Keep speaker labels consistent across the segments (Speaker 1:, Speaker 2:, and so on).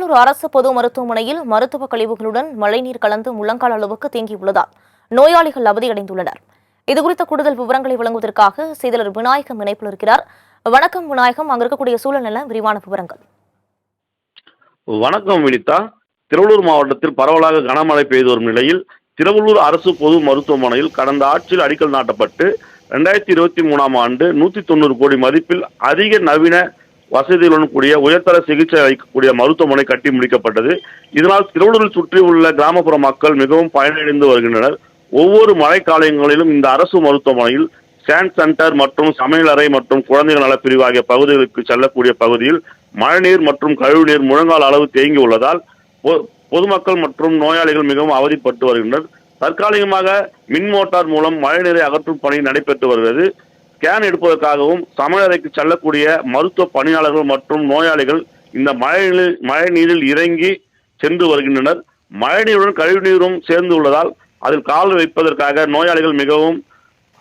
Speaker 1: திருவள்ளூர் அரசு பொது மருத்துவமனையில் மருத்துவ கழிவுகளுடன் மழைநீர் கலந்து முழங்கால் அளவுக்கு தேங்கியுள்ளதால் நோயாளிகள் அவதியடைந்துள்ளனர். இதுகுறித்த கூடுதல் விவரங்களை வழங்குவதற்காக செய்தியாளர் விநாயகம் இணைப்பில் இருக்கிறார். வணக்கம் விநாயகம், அங்க இருக்கக்கூடிய சூழ்நிலை விரிவான விவரங்கள்.
Speaker 2: வணக்கம் வினிதா. திருவள்ளூர் மாவட்டத்தில் பரவலாக கனமழை பெய்து வரும் நிலையில் திருவள்ளூர் அரசு பொது மருத்துவமனையில் கடந்த ஆட்சியில் அடிக்கல் நாட்டப்பட்டு 2023ஆம் ஆண்டு 190 கோடி மதிப்பில் அதிக நவீன வசதிகளுடன் கூடிய உயர்தர சிகிச்சை அளிக்கக்கூடிய மருத்துவமனை கட்டி முடிக்கப்பட்டது. இதனால் திருவள்ளூரில் சுற்றியுள்ள கிராமப்புற மக்கள் மிகவும் பயனடைந்து வருகின்றனர். ஒவ்வொரு மழைக்காலங்களிலும் இந்த அரசு மருத்துவமனையில் ஸ்கேன் சென்டர் மற்றும் சமையலறை மற்றும் குழந்தைகள் நலப்பிரிவு ஆகிய பகுதிகளுக்கு செல்லக்கூடிய பகுதியில் மழைநீர் மற்றும் கழிவுநீர் முழங்கால் அளவு தேங்கி உள்ளதால் பொதுமக்கள் மற்றும் நோயாளிகள் மிகவும் அவதிப்பட்டு வருகின்றனர். தற்காலிகமாக மின் மோட்டார் மூலம் மழைநீரை அகற்றும் பணி நடைபெற்று வருகிறது. ஸ்கேன் எடுப்பதற்காகவும் சமையலறைக்கு செல்லக்கூடிய மருத்துவ பணியாளர்கள் மற்றும் நோயாளிகள் இந்த மழைநீரில் இறங்கி சென்று வருகின்றனர். மழைநீருடன் கழிவுநீரும் சேர்ந்து உள்ளதால் அதில் கால் வைப்பதற்காக நோயாளிகள் மிகவும்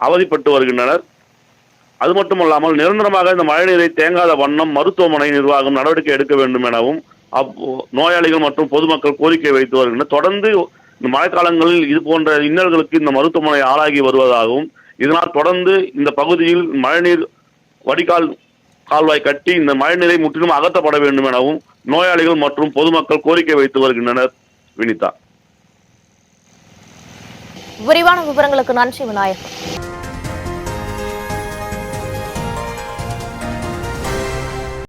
Speaker 2: அவதிப்பட்டு வருகின்றனர். அது மட்டுமல்லாமல் நிரந்தரமாக இந்த மழைநீரை தேங்காத வண்ணம் மருத்துவமனை நிர்வாகம் நடவடிக்கை எடுக்க வேண்டும் எனவும் நோயாளிகள் மற்றும் பொதுமக்கள் கோரிக்கை வைத்து வருகின்றனர். தொடர்ந்து இந்த மழைக்காலங்களில் இது போன்ற இன்னல்களுக்கு இந்த மருத்துவமனை ஆளாகி வருவதாகவும் இதனால் தொடர்ந்து இந்த பகுதியில் மழைநீர் வடிகால் கால்வாய் கட்டி இந்த மழைநீரை முற்றிலும் அகற்றப்பட வேண்டும் எனவும் நோயாளிகள் மற்றும் பொதுமக்கள் கோரிக்கை வைத்து வருகின்றனர். வினிதா,
Speaker 1: விரிவான விவரங்களுக்கு நன்றி விநாயகம்.